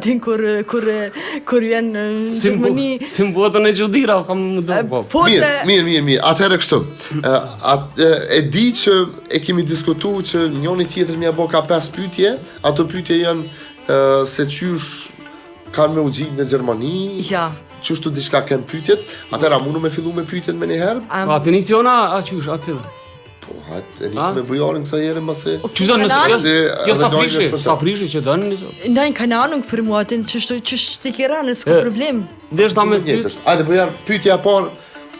din kur janë në Gjermani. Si më botën e gjudira, kam më do po. Mirë. Atëherë kështu. E di që e kemi diskutuar që njëri tjetër më apo ka 5 pyetje, ato pyetje janë se qysh kanë me u gjitë në Gjermani. Ja. Qështu diçka kanë pyetjet, atëra mundu me fillu me pyetjen me një herë? A të iniciona, a qysh, atë? Po, e një me bujarin kësa jere mëse... Qysh do sta prishi që dënë? Nein, keine Ahnung për mua, atë qysh të kira, s'ka problem. Dhe shta me pyet? Ajde, bujar, pyetja par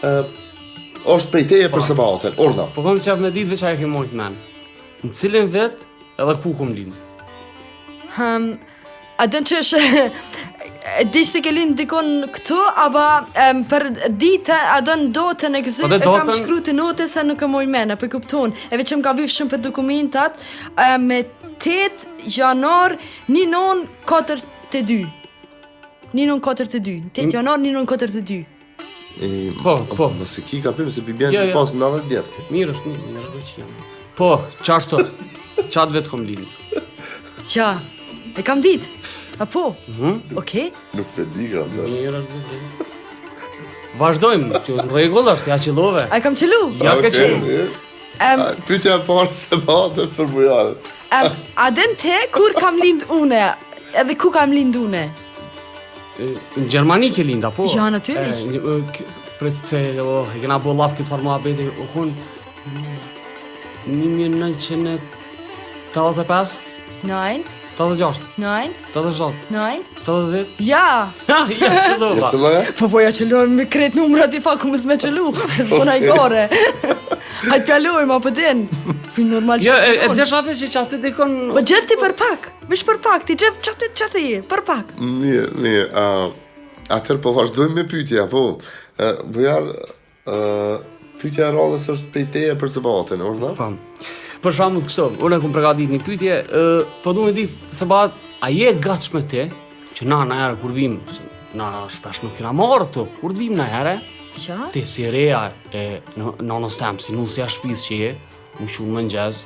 është prej teje për Sabatin, orda. Po kom qef me ditë veç a e ke mojt men. Në cilin vet edhe ku kom lind? Adën që është... Di se ke lind dikon këtu, apo për ditë adën dotën e këzy e kam shkru të note se nuk e moj mene, për kupton. E veç që më ka vysh shumë për dokumentat, me 8 janar 1942. 1942. 8 janar 1942. Po. Nëse ki ka pëmë se bibjen të pas 90 vjetë. Mirë është që jam. Po, qashtu, qatë vetë kom lind. Qa, e kam ditë. Apo? Okej. Nuk të di kam dhe. Mirë është. Vazhdojmë, që në regull është, ja qëllove. A kam qëllu? Ja ke qëllu. Pyetja parë se batë për bujarët. A den te, kur kam lind une? Edhe ku kam lind une? Në Gjermani ke lind, apo? Ja, natyrish. Pretë se, e kena bo laf këtë farma abete, u kun 1985? Nein. 86? Nein. 87? Nein. 80? Ja. Ja qëllova. Po ja qëllojnë me kretë numrat i faku më s'me qëllu. S'pona i gore. Hajtë pjallojmë, apo din. Normal që e të shafe që qatë dikon... Po gjefti për pak. Vish për pak, ti gjef qatë i, për pak. Mirë. Atër po vazhdojmë me pyetja, po. Bujar, pyetja e radhës është prej teje për Sabatin, orda? Pam. Për shembull kështu, unë e kom përgatit një pyetje, po du me di Sabat, a je gatshme te, që na herë kur vim, na shpesh nuk kena marrë këtu, kur vim na herë, ti si reja e nonës tem, si nusja shpis që je, më shumë mëngjes,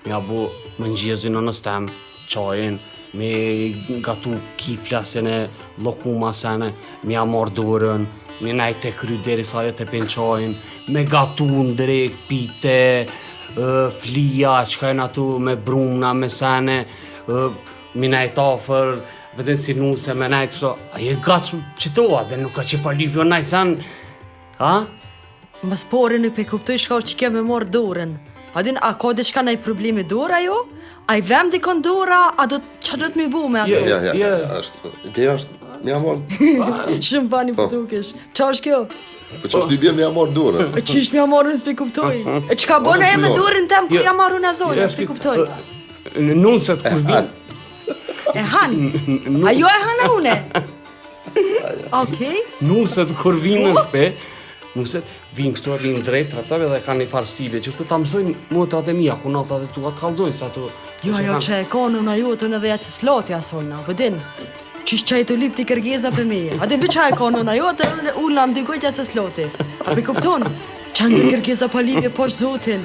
mja bu mëngjezin nonës tem, qajin, me gatu kiflasin e lokumasene, mja marrë dorën, me najt të kry deri sa jetë e pen qajin, me gatu në drejt, pite, flia, qka e në atu me brumna, me sene, mi najt afer, vetën si nuse, me najt kështo, a je gatë qëtoa, dhe nuk ka që pa lypjo najt sen, ha? Më spore nuk pe kuptoj shka që ke me morë dorën. A din, a ka dhe shka nëj problemi dora jo? A i vem dikon dora, a do që do të mi bu me ato? Ideja është, mja morë... Shumë fani për dukesh. Qa është kjo? Po që është një bjerë mja morë dorën. E që ishtë mja morë në s'pe kuptoj. E që ka bëna e me dorën tem kër ja marru në zonë, s'pe kuptoj. Në nuset kur vim. E han? A jo e han e une? Okej. Nuset kur vim në shpe, nuset vinë kështu e vinë drejt, tratave dhe ka një farë stile, që këtu ta mësojnë motrat e mija, ku natat e tua të kalzojnë, sa të... Jo, që e ka në jotën edhe ja që slati asojna, pëdin. Qish qaj të lip t'i kërgeza për me. A dhe qa e ka në jotën, ullë në mdygojt ja se slati. A për kupton? Qa në kërgeza pa lipje posh zotin.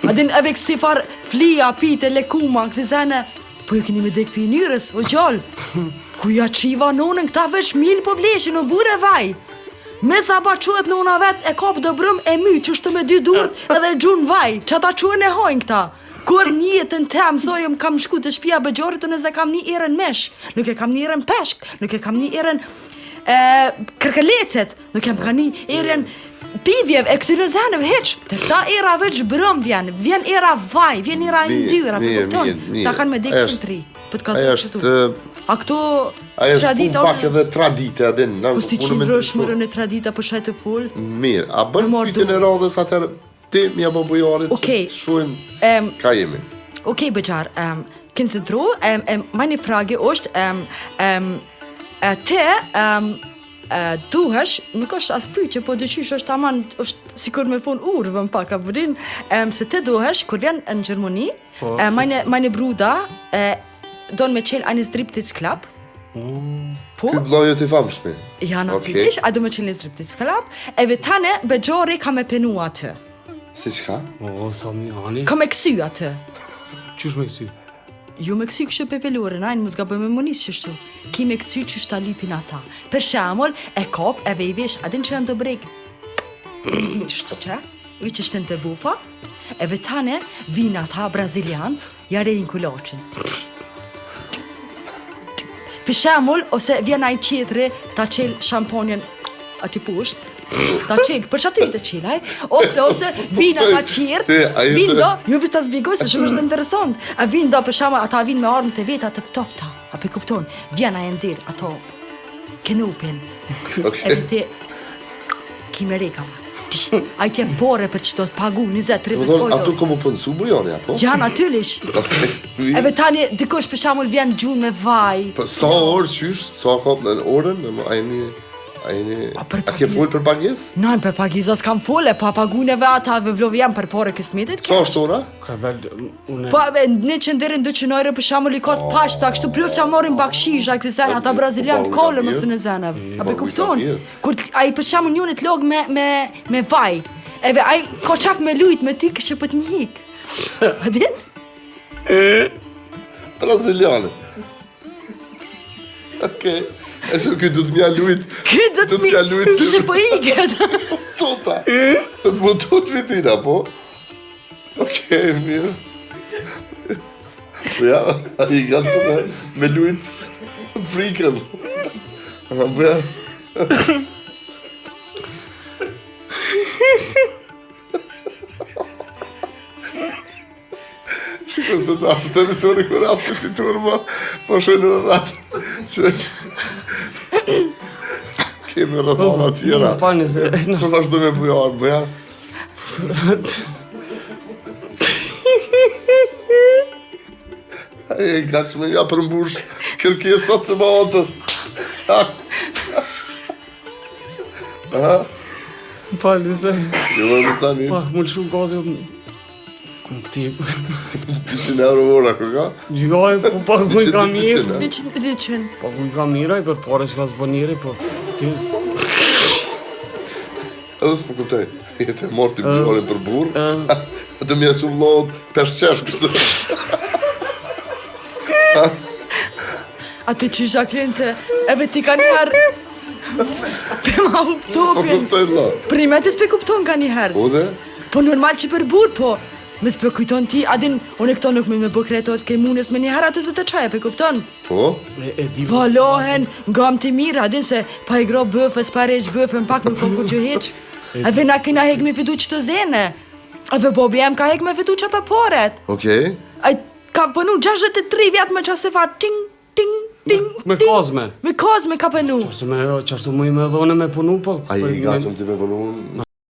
A dhe në evek si farë flia, pite, lekuma, kësi zene. Po ju keni me dek për njërës, o gjallë. Ku ja qiva nonën këta vesh mil po bleshin, o bure vaj. Me sa pa quet në una vet e kap dë brëm e my që shtë me 2 durët edhe gjun vaj, që ta quen e hojnë këta. Kur njëtën tem, sojëm kam shku të shpia bëgjorit të nëse kam një erën mesh, nuk e kam një erën peshk, nuk e kam një erën kërkëlecet, nuk e kam një erën pivjev, e kësi rëzenëv heq. Të ta era veç brëm vjen era vaj, vjen era ndyra, për kupton, ta kanë me dekë shumë 3, për të kazë që tu. A këto tradita... Ajo është pak edhe tradite, adin. Kusti që ndrosh mërën e tradita për shaj të full? Mirë, a bërë pyetjen e radhës atër ti mja bo bujarit që shuim ka jemi? Okej, bëgjar, këncentru, majni frage është, te duhesh, nuk është as pyetje, po dëqysh është aman, është sikur me fun urvën pak a vërin, se te duhesh, kur vjen në Gjermani, majni bruda, donë me qelë anë striptease club. Po? Ky vllojët i famshmi? Ja, natyrisht, a do me qelë një striptease club, e vetane bëgjori ka me penu atë. Si qka? O, sa mi ani. Ka me kësy atë. Qysh me kësy? ju me kësy kështë pepelurin, ajnë më zga bëjmë më njësë qështu. Ki me kësy që shta lipin ata. Per shemull, e kop, e vejvish, adin që janë të breg. Qështu që? Vi që shtën të bufa, e vetane vinë ata brazilian, ja rejnë kuloqin. Për shemull, ose vjen ajnë qitri, ta qelë shamponjen ati pusht, ta qelë, për që aty të qelë, ose vinë ata qirt, vinë do, ju vështë ta zbigoj, se shumë është interesant, a vinë do, për shemull, ata vinë me armë të veta të ftofta, a për kupton, vjen ajnë ndzirë, ato, kenupin, e vite, kimerekava. A i tje pore për që do të pagu 20-30 euro. Ato komu pënsu bujoni, apo? Gja, natylish. Eve tani, dikush për shamull vjen gjunë me vaj. Sa orë qysh, sa ka në orën, a ke full për pagjes? Nojnë për pagjes, as kam full, pa paguneve ata vëvlovi jam për pore kësmetit. Sa është ora? Ka vel, une... Po, 100 deri në 200 euro për shamull i ka të pashta, kështu plus që morin bakshisha, kësi sen, ata brazilian kollë mësë në zenev. A për kupton? Kur a i për shamull njën të log me vaj, eve a i ka qaf me lujt me ty kështë për të njik. A din? Braziliane. Okej. E që këtë du të mja lujt. Këtë du të mja lujt. Kështë për iket. Tota. Të të mutut vitina, po? Okej, mirë. Po ja, a i gatë që me lujt frikën. Po ja. Shikës të ta, së të visori kur apë që turma, po shënë në ratë. Që... Kemi rëthana tjera. Falni se... Që vazhdo me bujarë, bëja? E ka që me ja përmbush kërkesat se ma otës. Falni se... Jo më në stani. Pa, më shumë gazi... Ti... 200 euro ora, kërka? Gjoj, po paguj ka mirë. 200. Paguj ka mirë, për pare që ka zbëniri, po... Ti... Edhe s'po këptaj, jetë e morë t'i bujarën për burë. Të mje që vlodë peshqesh kështë. A ti që Jacqueline se eve ti ka njëherë pe ma Po uptopin. këptaj la. Primetis pe kupton ka njëherë. Po dhe? Po normal që për burë, po. Me s'pe kujton ti, adin, unë këto nuk me bëkretot ke munës me njëherë atë se të qaje, pe kupton? Po? E di... Valohen, ngam të mirë, adin se pa i gro bëfës, pa rejq bëfën, pak nuk kom kur gjë heq. Eve na kina hek me fidu që të zene. Eve bobi em ka hek me fidu që të poret. Okej. Ai ka pënu 63 vjetë me qase fa ting, ting, ting, Me ting. kozme. Me kozme ka pënu. Qashtu mu i me dhone me punu, po... A i gatëm t'i me përnu?